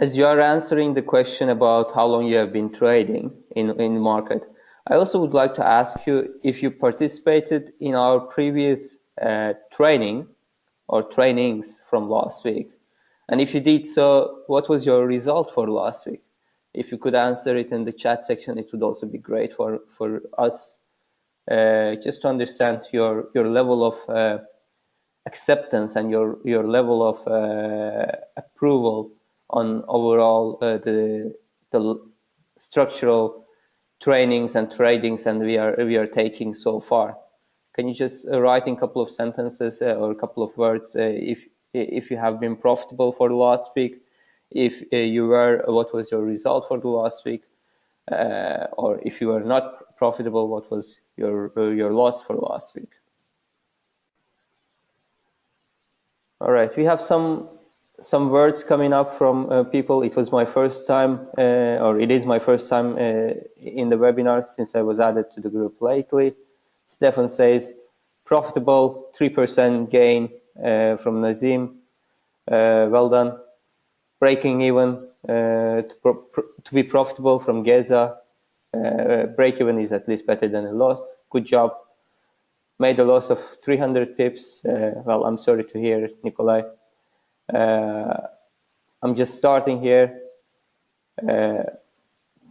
as you are answering the question about how long you have been trading in the market, I also would like to ask you if you participated in our previous training or trainings from last week. And if you did so, what was your result for last week? If you could answer it in the chat section, it would also be great for us just to understand your level of acceptance and your level of approval on overall the structural trainings and tradings and we are taking so far. Can you just write in a couple of sentences or a couple of words if you have been profitable for the last week, if you were, what was your result for the last week, or if you were not profitable, what was your loss for last week? All right, we have some words coming up from people. It was my first time, or it is my first time in the webinar since I was added to the group lately. Stefan says, profitable, 3% gain from Nazim. Well done. Breaking even, to be profitable from Geza. Break even is at least better than a loss. Good job. Made a loss of 300 pips. Well, I'm sorry to hear it, Nikolai. I'm just starting here,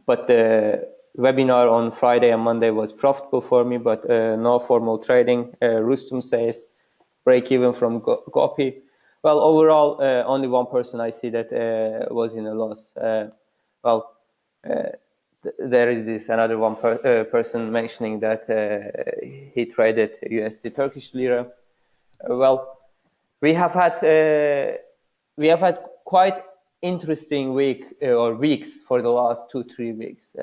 but the webinar on Friday and Monday was profitable for me, but no formal trading. Rustum says break even from Gopi. Well, overall, only one person I see that was in a loss. There is this another one person mentioning that he traded USD Turkish lira. Well, we have had quite interesting weeks for the last 2-3 weeks.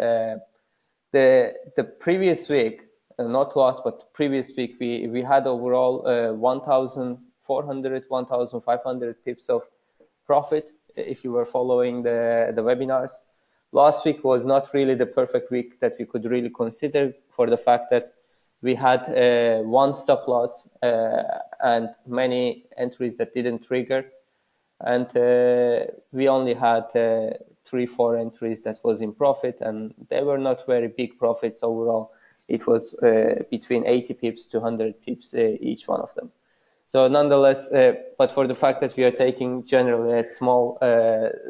The previous week, not last but previous week, we had overall 1,400, 1,500 pips of profit if you were following the webinars. Last week was not really the perfect week that we could really consider for the fact that we had one stop loss and many entries that didn't trigger. And we only had 3-4 entries that was in profit, and they were not very big profits overall. It was between 80 pips to 100 pips each one of them. So nonetheless, but for the fact that we are taking generally a small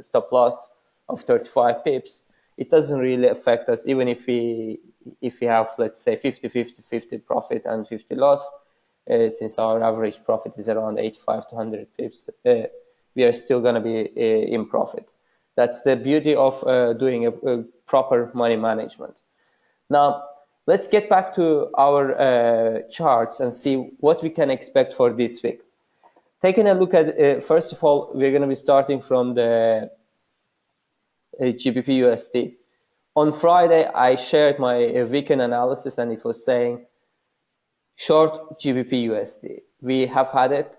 stop loss of 35 pips, it doesn't really affect us, even if we have, let's say, 50 profit and 50 loss, since our average profit is around 85 to 100 pips, we are still going to be in profit. That's the beauty of doing a proper money management. Now, let's get back to our charts and see what we can expect for this week. Taking a look at, first of all, we're going to be starting from the GBPUSD. On Friday, I shared my weekend analysis and it was saying short GBPUSD. We have had it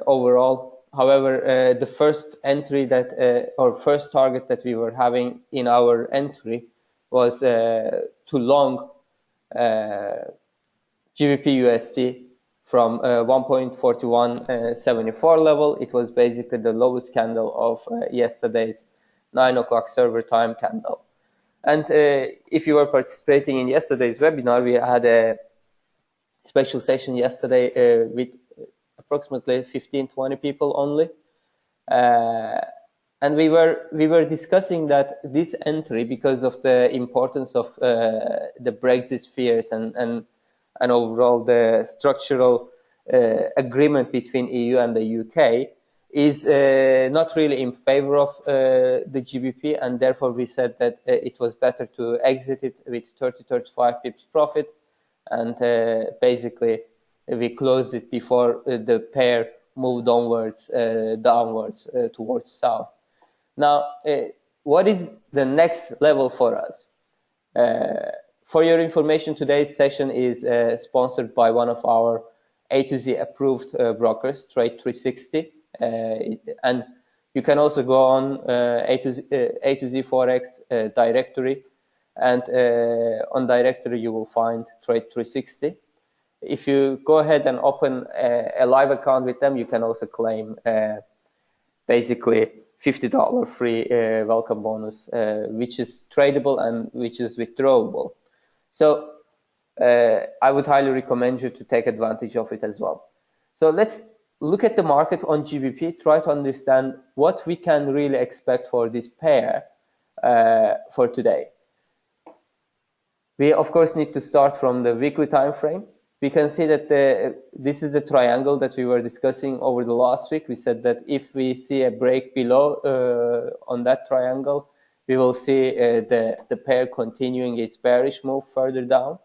overall. However, the first entry that, or first target that we were having in our entry was to long GBPUSD from 1.4174 level. It was basically the lowest candle of yesterday's 9 o'clock server time candle. And if you were participating in yesterday's webinar, we had a special session yesterday with approximately 15-20 people only, and we were discussing that this entry, because of the importance of the Brexit fears and overall the structural agreement between EU and the UK, is not really in favor of the GBP, and therefore we said that it was better to exit it with 30-35 pips profit, and basically we closed it before the pair moved onwards, downwards towards south. Now, what is the next level for us? For your information, today's session is sponsored by one of our A to Z approved brokers, Trade 360. And you can also go on A to Z Forex directory, and on directory you will find Trade 360. If you go ahead and open a live account with them, you can also claim basically $50 free welcome bonus, which is tradable and which is withdrawable. So I would highly recommend you to take advantage of it as well. So let's look at the market on GBP, try to understand what we can really expect for this pair for today. We of course need to start from the weekly time frame. We can see that this is the triangle that we were discussing over the last week. We said that if we see a break below on that triangle, we will see the pair continuing its bearish move further down.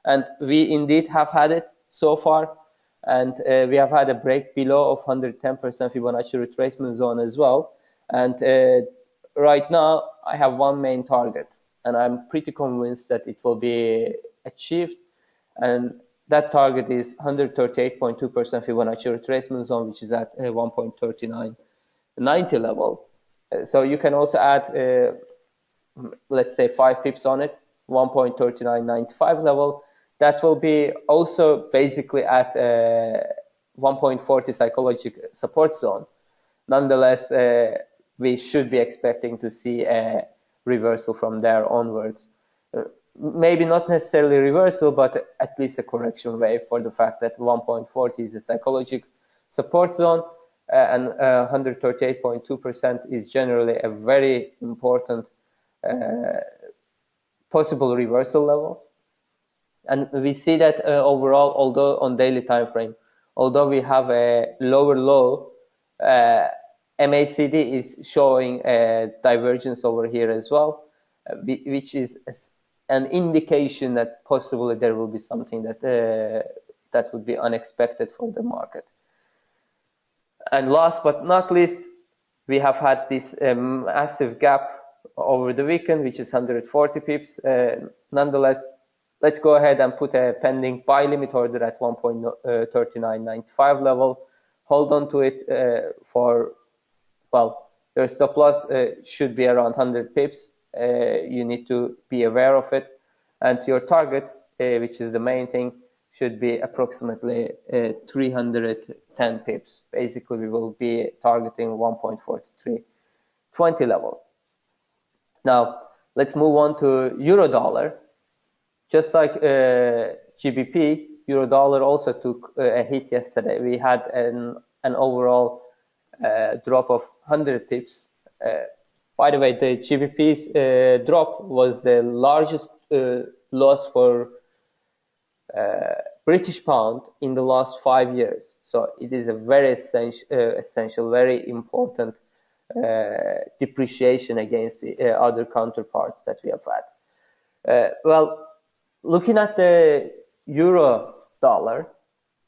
And we indeed have had it so far. And we have had a break below of 110% Fibonacci retracement zone as well. And right now, I have one main target. And I'm pretty convinced that it will be achieved. And that target is 138.2% Fibonacci retracement zone, which is at 1.3990 level. So you can also add, let's say, 5 pips on it, 1.3995 level. That will be also basically at 1.40 psychological support zone. Nonetheless, we should be expecting to see a reversal from there onwards. Maybe not necessarily reversal, but at least a correction wave for the fact that 1.40 is a psychological support zone, and 138.2% is generally a very important possible reversal level. And we see that overall, although on daily time frame, although we have a lower low, MACD is showing a divergence over here as well, which is an indication that possibly there will be something that that would be unexpected for the market. And last but not least, we have had this massive gap over the weekend, which is 140 pips. Nonetheless, let's go ahead and put a pending buy limit order at 1.3995 level. Hold on to it for, well, your stop loss should be around 100 pips. You need to be aware of it. And your targets, which is the main thing, should be approximately 310 pips. Basically, we will be targeting 1.4320 level. Now, let's move on to euro dollar. Just like GBP, euro dollar also took a hit yesterday. We had an overall drop of 100 pips. By the way, the GBP's drop was the largest loss for British pound in the last 5 years. So it is a very essential, very important depreciation against the other counterparts that we have had. Well, looking at the euro dollar,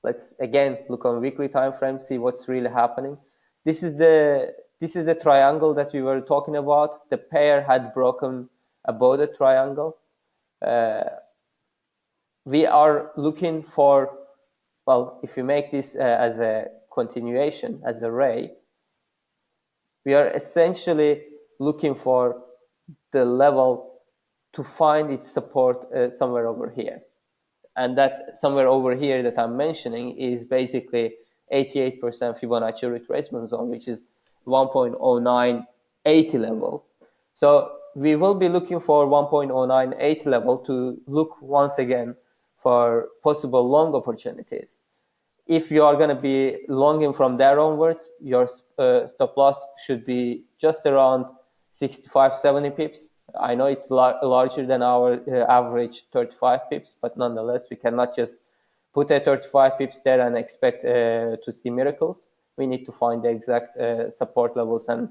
let's again look on weekly time frame, see what's really happening. This is the triangle that we were talking about. The pair had broken above the triangle. We are looking for, well, if you make this as a continuation, as a ray, we are essentially looking for the level to find its support somewhere over here. And that somewhere over here that I'm mentioning is basically 88% Fibonacci retracement zone, which is 1.0980 level. So we will be looking for 1.098 level to look once again for possible long opportunities. If you are going to be longing from there onwards, your stop loss should be just around 65-70 pips. I know it's larger than our average 35 pips, but nonetheless, we cannot just put a 35 pips there and expect to see miracles. We need to find the exact support levels and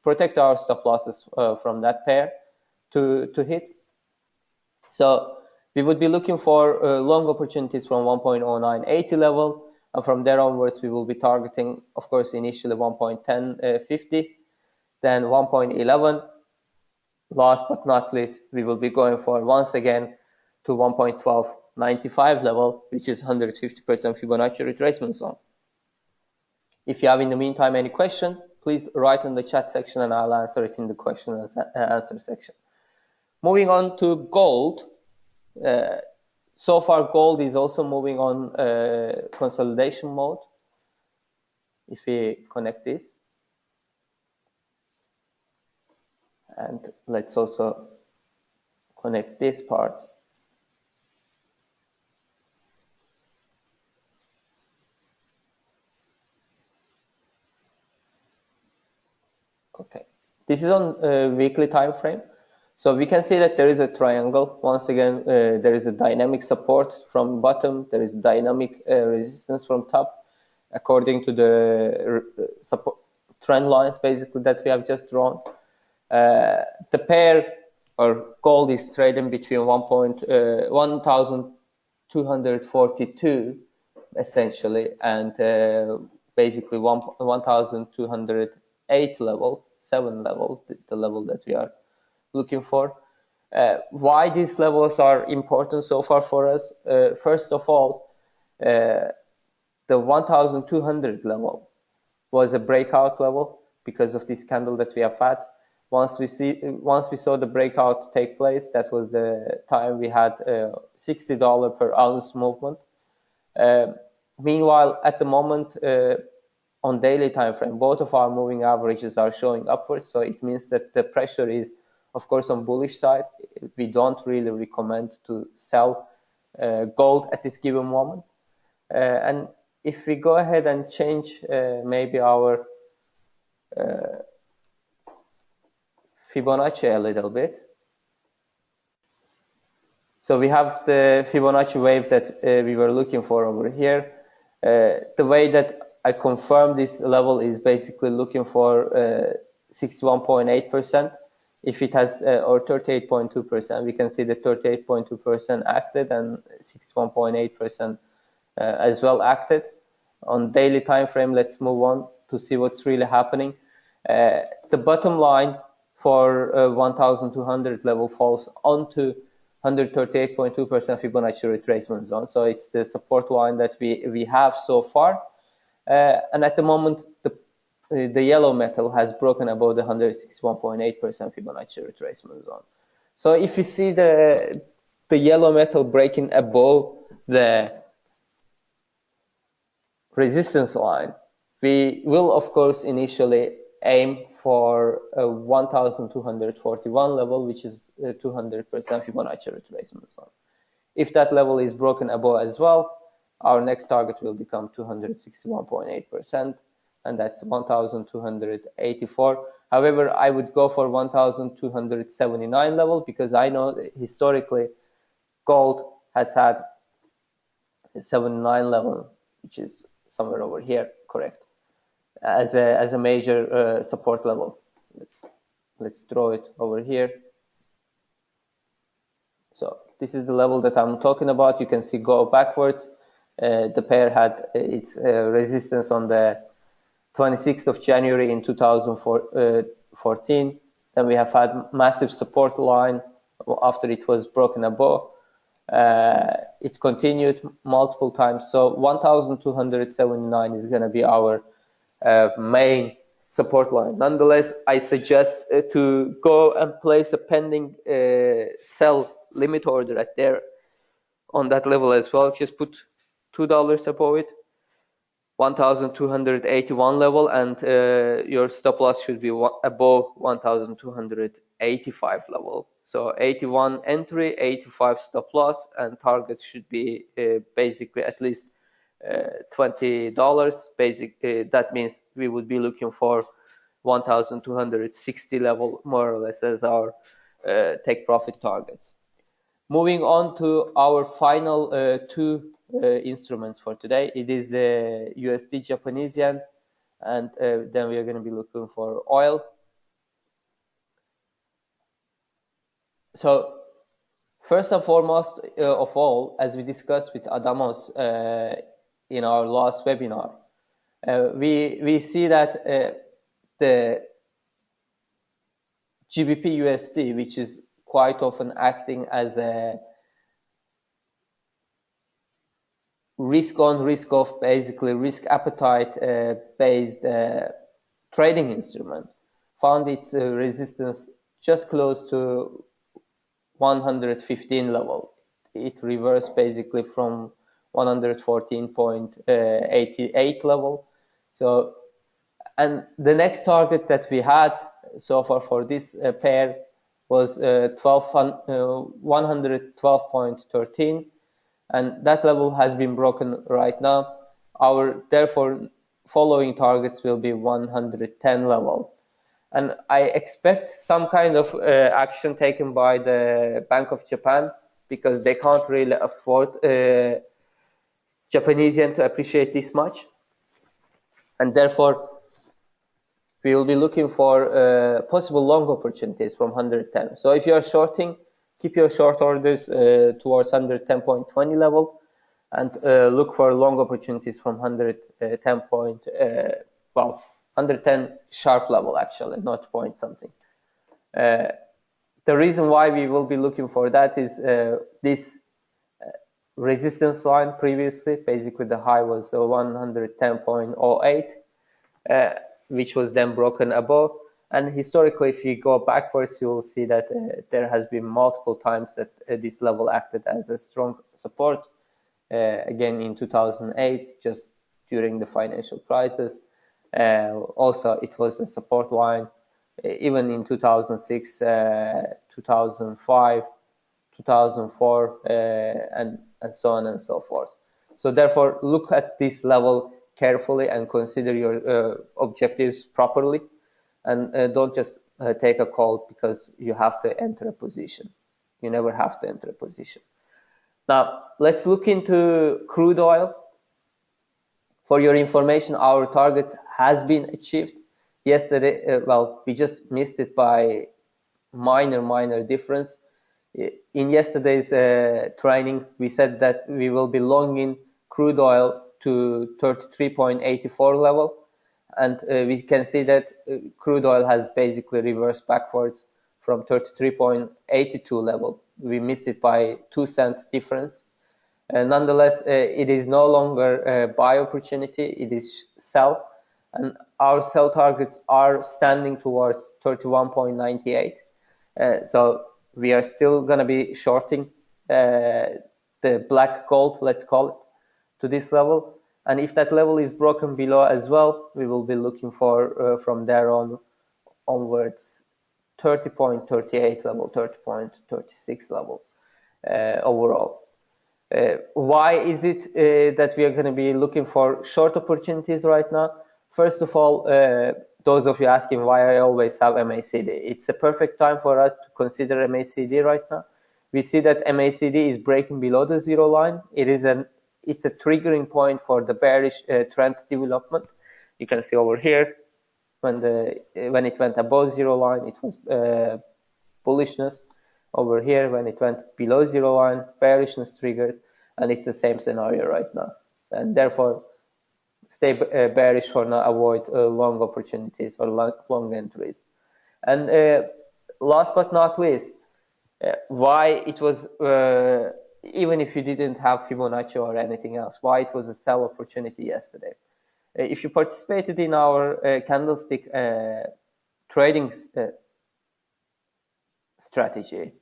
protect our stop losses from that pair to hit. So we would be looking for long opportunities from 1.0980 level. And from there onwards, we will be targeting, of course, initially 1.1050, then 1.11. Last but not least, we will be going for once again to 1.1295 level, which is 150% Fibonacci retracement zone. If you have in the meantime any question, please write in the chat section and I'll answer it in the question and answer section. Moving on to gold. So far, gold is also moving on consolidation mode. If we connect this. And let's also connect this part. Okay, this is on weekly time frame. So we can see that there is a triangle. Once again, there is a dynamic support from bottom. There is dynamic resistance from top, according to the support trend lines basically that we have just drawn. The pair or gold is trading between 1,242 essentially, and basically 1,208 level, 7 level, the level that we are looking for. Why these levels are important so far for us? First of all, the 1,200 level was a breakout level because of this candle that we have had. Once we saw the breakout take place, that was the time we had $60 per ounce movement. Meanwhile, at the moment, on daily time frame, both of our moving averages are showing upwards. So it means that the pressure is, of course, on bullish side. We don't really recommend to sell gold at this given moment. And if we go ahead and change maybe our Fibonacci a little bit. So we have the Fibonacci wave that we were looking for over here. The way that I confirm this level is basically looking for 61.8%. If it has, or 38.2%, we can see the 38.2% acted and 61.8% as well acted. On daily time frame, let's move on to see what's really happening. The bottom line for 1,200 level falls onto 138.2% Fibonacci retracement zone. So it's the support line that we have so far. And at the moment, the yellow metal has broken above the 161.8% Fibonacci retracement zone. So if you see the yellow metal breaking above the resistance line, we will, of course, initially aim for a 1,241 level, which is 200% Fibonacci retracement zone. If that level is broken above as well, our next target will become 261.8%, and that's 1,284. However, I would go for 1,279 level because I know that historically gold has had a 79 level, which is somewhere over here, correct, as a major support level. Let's draw it over here. So this is the level that I'm talking about. You can see go backwards. The pair had its resistance on the 26th of January in 2014. Then we have had massive support line after it was broken above. It continued multiple times. So 1,279 is going to be our main support line. Nonetheless, I suggest to go and place a pending sell limit order at there on that level as well. Just put $2 above it, 1,281 level, and your stop loss should be above 1,285 level. So 81 entry, 85 stop loss, and target should be basically at least $20. That means we would be looking for 1,260 level more or less as our take profit targets. Moving on to our final two instruments for today. It is the USD Japanese yen, and then we are going to be looking for oil. So first and foremost of all, as we discussed with Adamos in our last webinar, we see that the GBPUSD, which is quite often acting as a risk on, risk off, basically risk appetite based trading instrument, found its resistance just close to 115 level. It reversed basically from 114.88 level. So, and the next target that we had so far for this pair was 112.13, and that level has been broken right now. Our therefore following targets will be 110 level, and I expect some kind of action taken by the Bank of Japan, because they can't really afford Japanese yen to appreciate this much, and therefore we will be looking for possible long opportunities from 110. So if you are shorting, keep your short orders towards 110.20 level, and look for long opportunities from 110 sharp level, actually, not point something. The reason why we will be looking for that is this resistance line previously, basically the high was 110.08, which was then broken above. And historically, if you go backwards, you will see that there has been multiple times that this level acted as a strong support. Again, in 2008, just during the financial crisis. Also, it was a support line, even in 2006, 2005, 2004, and so on and so forth. So therefore, look at this level carefully and consider your objectives properly, and don't just take a call because you have to enter a position. You never have to enter a position. Now, let's look into crude oil. For your information, our targets has been achieved. Yesterday, well, we just missed it by minor difference. In yesterday's training, we said that we will be longing crude oil to 33.84 level, and we can see that crude oil has basically reversed backwards from 33.82 level. We missed it by 2-cent difference. Nonetheless, it is no longer a buy opportunity, it is sell, and our sell targets are standing towards 31.98. So we are still going to be shorting the black gold, let's call it, to this level. And if that level is broken below as well, we will be looking for from there onwards 30.38 level, 30.36 level overall. Why is it that we are going to be looking for short opportunities right now? First of all, those of you asking why I always have MACD, it's a perfect time for us to consider MACD right now. We see that MACD is breaking below the zero line. It's a triggering point for the bearish trend development. You can see over here when it went above zero line, it was bullishness. Over here, when it went below zero line, bearishness triggered, and it's the same scenario right now. And therefore, stay bearish for now, avoid long opportunities or long entries. And last but not least, why it was, even if you didn't have Fibonacci or anything else, why it was a sell opportunity yesterday. If you participated in our candlestick trading strategy,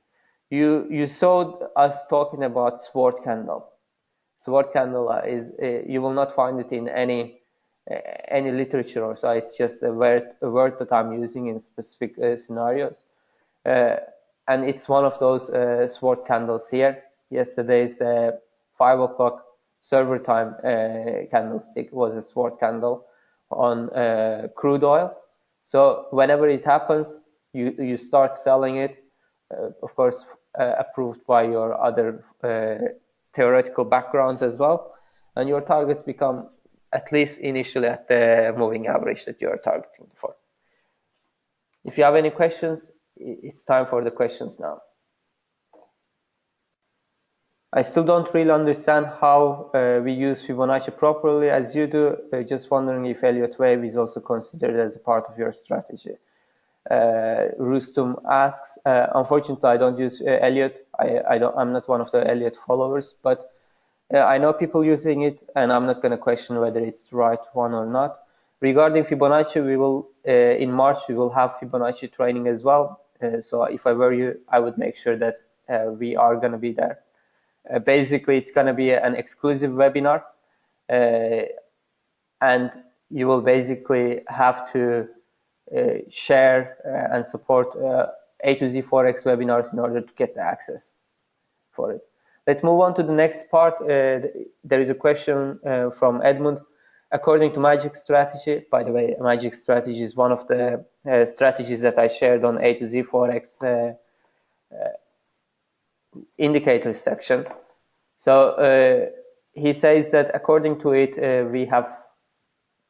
you saw us talking about sword candle. Sword candle is you will not find it in any literature or so. It's just a word that I'm using in specific scenarios, and it's one of those sword candles here. Yesterday's 5 o'clock server time candlestick was a sword candle on crude oil. So whenever it happens, you start selling it. Of course, approved by your other theoretical backgrounds as well, and your targets become at least initially at the moving average that you are targeting for. If you have any questions, it's time for the questions now. I still don't really understand how we use Fibonacci properly as you do. Just wondering if Elliott wave is also considered as a part of your strategy. Rustum asks, unfortunately, I don't use Elliott. I'm not one of the Elliott followers, but I know people using it, and I'm not going to question whether it's the right one or not. Regarding Fibonacci, we will in March we will have Fibonacci training as well. So if I were you, I would make sure that we are going to be there. Basically, it's going to be an exclusive webinar, and you will basically have to share and support A to Z Forex webinars in order to get the access for it. Let's move on to the next part. There is a question from Edmund. According to Magic Strategy, by the way, Magic Strategy is one of the strategies that I shared on A to Z Forex indicators section. So he says that according to it, we have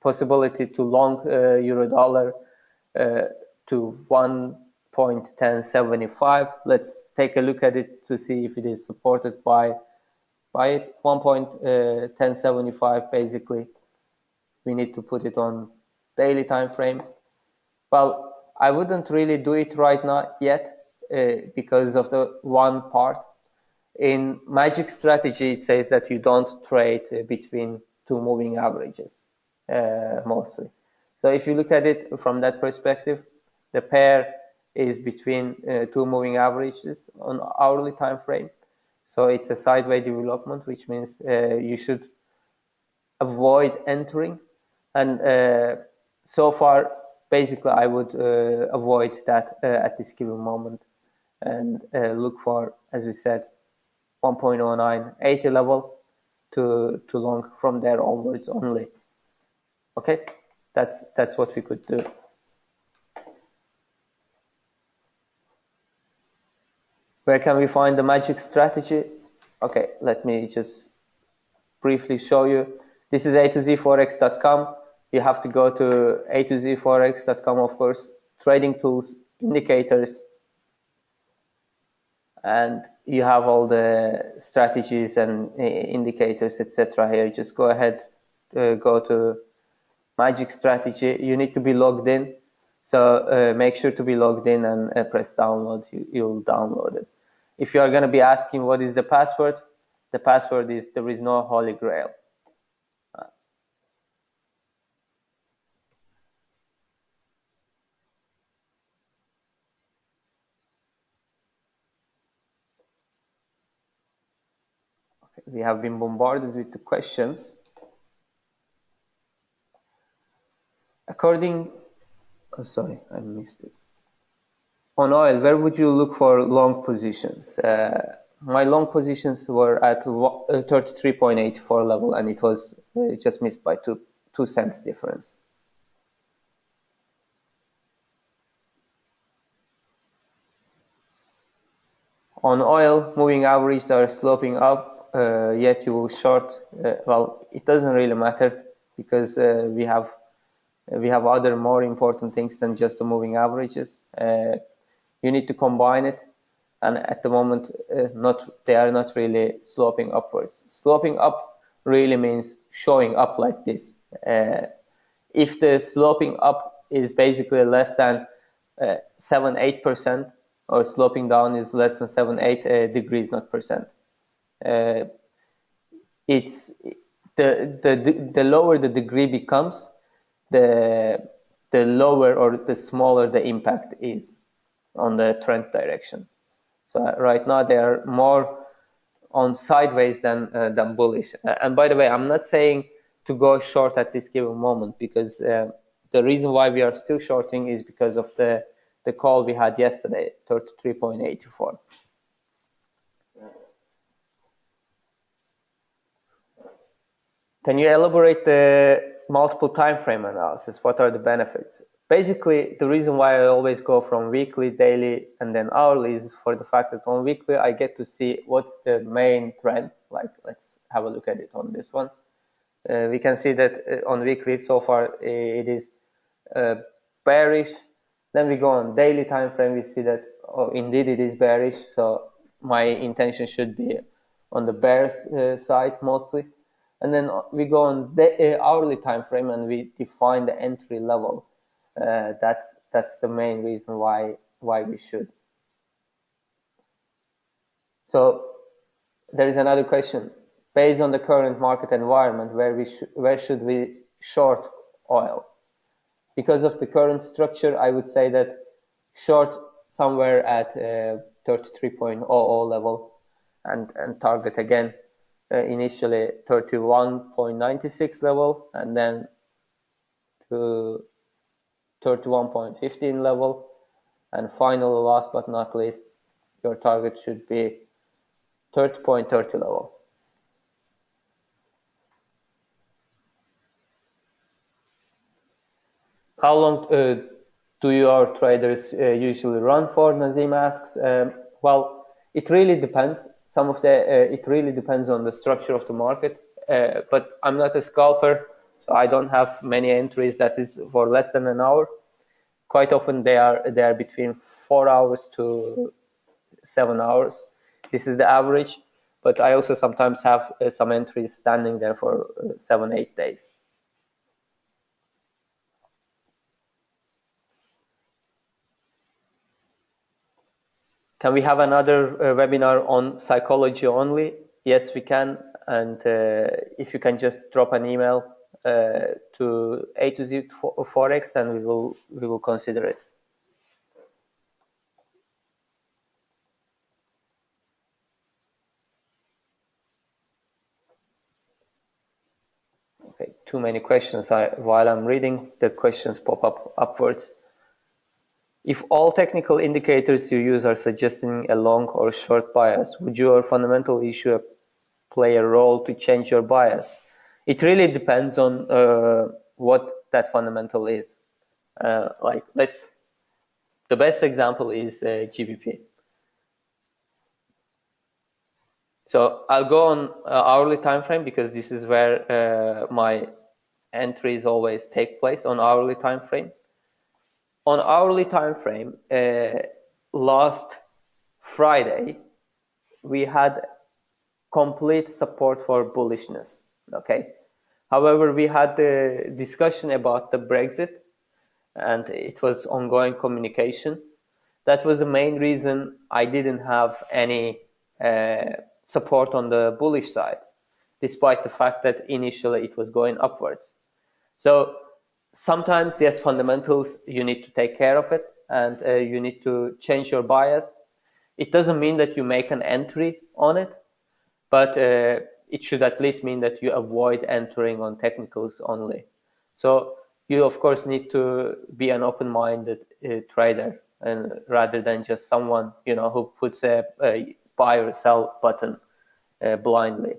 possibility to long euro dollar to 1.1075. Let's take a look at it to see if it is supported by 1.1075. Basically, we need to put it on daily time frame. Well, I wouldn't really do it right now yet because of the one part. In Magic Strategy, it says that you don't trade between two moving averages mostly. So if you look at it from that perspective, the pair is between two moving averages on hourly time frame. So it's a sideways development, which means you should avoid entering. And so far, basically, I would avoid that at this given moment and look for, as we said, 1.0980 level to long from there onwards only. Okay, that's what we could do. Where can we find the Magic Strategy? Okay, let me just briefly show you. This is A2ZForex.com. You have to go to A2ZForex.com, of course, trading tools, indicators, and you have all the strategies and indicators, etc. here. Just go ahead, go to Magic Strategy. You need to be logged in, so make sure to be logged in and press download. You'll download it. If you are going to be asking what is the password is there is no holy grail. We have been bombarded with the questions. Sorry, I missed it. On oil, where would you look for long positions? My long positions were at 33.84 level, and it was just missed by 2 cents difference. On oil, moving averages are sloping up, yet you will short. Well, it doesn't really matter because we have other more important things than just the moving averages. You need to combine it, and at the moment, they are not really sloping upwards. Sloping up really means showing up like this. If the sloping up is basically less than 7-8%, or sloping down is less than 7-8 degrees, not percent. It's the lower the degree becomes, the lower or the smaller the impact is on the trend direction. So right now they are more on sideways than bullish. And by the way, I'm not saying to go short at this given moment, because the reason why we are still shorting is because of the call we had yesterday, 33.84. Can you elaborate the multiple time frame analysis? What are the benefits? Basically, the reason why I always go from weekly, daily, and then hourly is for the fact that on weekly I get to see what's the main trend. Like, let's have a look at it on this one. We can see that on weekly so far it is bearish. Then we go on daily time frame. We see that indeed it is bearish. So my intention should be on the bears side mostly. And then we go on the hourly time frame and we define the entry level. That's the main reason why we should. So there is another question. Based on the current market environment, where should we short oil? Because of the current structure, I would say that short somewhere at 33.00 level and target again initially 31.96 level and then to 31.15 level. And finally, last but not least, your target should be 30.30 level. How long do your traders usually run for? Nazim asks. Well, it really depends. It really depends on the structure of the market. But I'm not a scalper, so I don't have many entries that is for less than an hour. Quite often they are between 4 hours to 7 hours. This is the average. But I also sometimes have some entries standing there for 7-8 days. Can we have another webinar on psychology only? Yes, we can. And if you can just drop an email to A to Z Forex, and we will consider it. Okay, too many questions. While I'm reading, the questions pop up upwards. If all technical indicators you use are suggesting a long or short bias, would your fundamental issue play a role to change your bias? It really depends on what that fundamental is. The best example is GBP. So I'll go on hourly time frame because this is where my entries always take place, on hourly time frame. On hourly time frame, last Friday, we had complete support for bullishness. Okay. However, we had the discussion about the Brexit, and it was ongoing communication. That was the main reason I didn't have any support on the bullish side, despite the fact that initially it was going upwards. So sometimes, yes, fundamentals, you need to take care of it, and you need to change your bias. It doesn't mean that you make an entry on it, but it should at least mean that you avoid entering on technicals only. So you, of course, need to be an open-minded trader, and rather than just someone, who puts a buy or sell button blindly.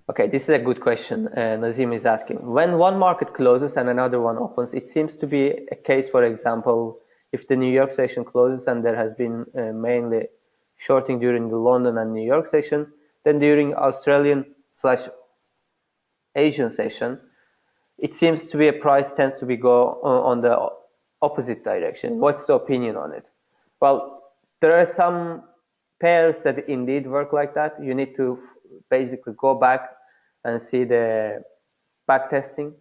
Okay, this is a good question. Nazim is asking, when one market closes and another one opens, it seems to be a case, for example, if the New York session closes and there has been mainly shorting during the London and New York session, then during Australian/Asian session, it seems to be a price tends to be go on the opposite direction. What's the opinion on it? Well, there are some pairs that indeed work like that. You need to basically go back and see the back testing.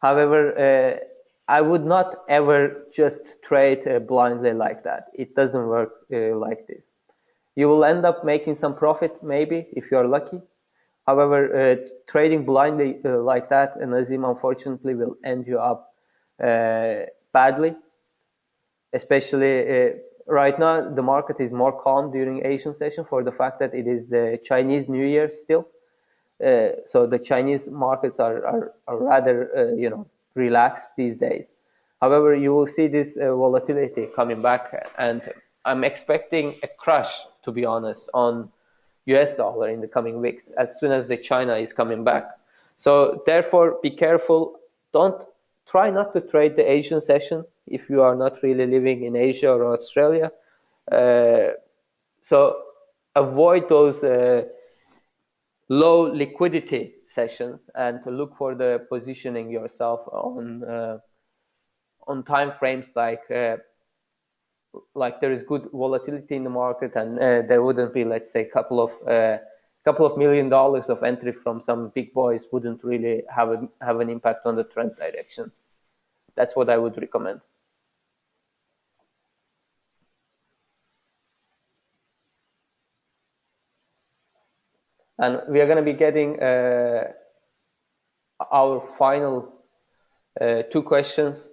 However, I would not ever just trade blindly like that. It doesn't work like this. You will end up making some profit, maybe, if you are lucky. However, trading blindly like that, Nazim, unfortunately, will end you up badly. Especially right now, the market is more calm during Asian session for the fact that it is the Chinese New Year still. So the Chinese markets are rather, relaxed these days. However, you will see this volatility coming back, and I'm expecting a crash, to be honest, on US dollar in the coming weeks as soon as the China is coming back. So therefore, be careful. Try not to trade the Asian session if you are not really living in Asia or Australia. So avoid those low liquidity sessions and to look for the positioning yourself on time frames like there is good volatility in the market, and there wouldn't be, let's say, couple of $2 million of entry from some big boys wouldn't really have an impact on the trend direction. That's what I would recommend. And we are going to be getting our final two questions.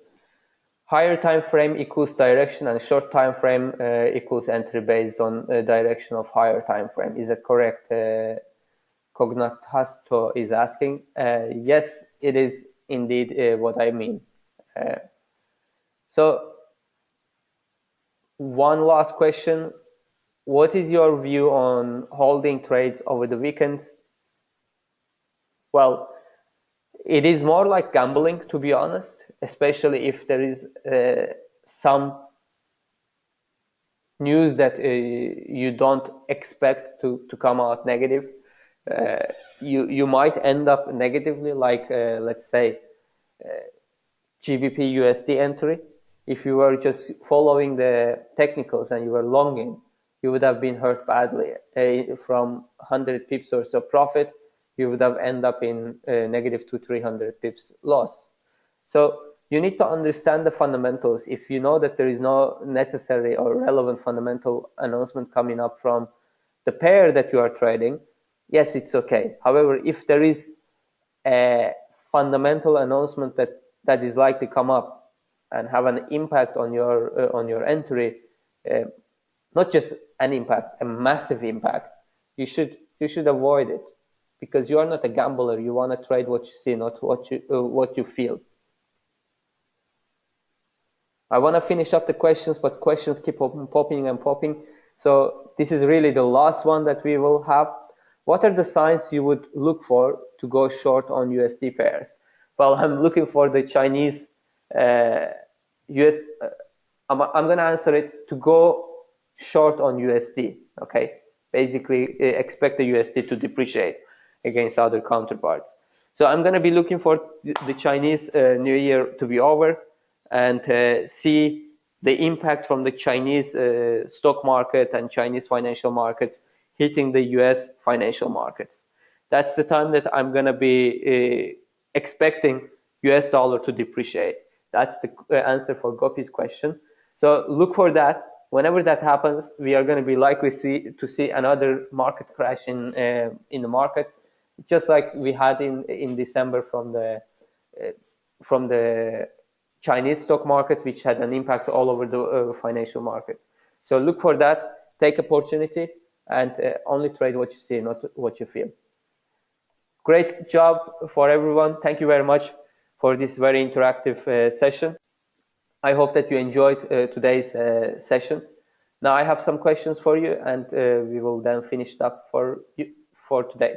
Higher time frame equals direction, and short time frame equals entry based on direction of higher time frame. Is that correct? Cognatasto is asking. Yes, it is indeed what I mean. So one last question. What is your view on holding trades over the weekends? Well, it is more like gambling, to be honest, especially if there is some news that you don't expect to come out negative. You might end up negatively, like let's say GBPUSD entry. If you were just following the technicals and you were longing, you would have been hurt badly. From 100 pips or so profit, you would have ended up in negative to 300 pips loss. So you need to understand the fundamentals. If you know that there is no necessary or relevant fundamental announcement coming up from the pair that you are trading, yes, it's okay. However, if there is a fundamental announcement that is likely to come up and have an impact on your entry, not just an impact, a massive impact, you should avoid it, because you are not a gambler. You want to trade what you see, not what you feel. I want to finish up the questions, but questions keep popping and popping. So this is really the last one that we will have. What are the signs you would look for to go short on USD pairs? Well, I'm looking for the Chinese US. I'm going to answer it to go short on USD. Okay, basically expect the USD to depreciate against other counterparts. So I'm going to be looking for the Chinese New Year to be over and see the impact from the Chinese stock market and Chinese financial markets hitting the US financial markets. That's the time that I'm going to be expecting US dollar to depreciate. That's the answer for Gopi's question. So look for that. Whenever that happens, we are going to be likely to see another market crash in the market, just like we had in December from the Chinese stock market, which had an impact all over the financial markets. So look for that, take opportunity, and only trade what you see, not what you feel. Great job for everyone. Thank you very much for this very interactive session. I hope that you enjoyed today's session. Now I have some questions for you, and we will then finish it up for today.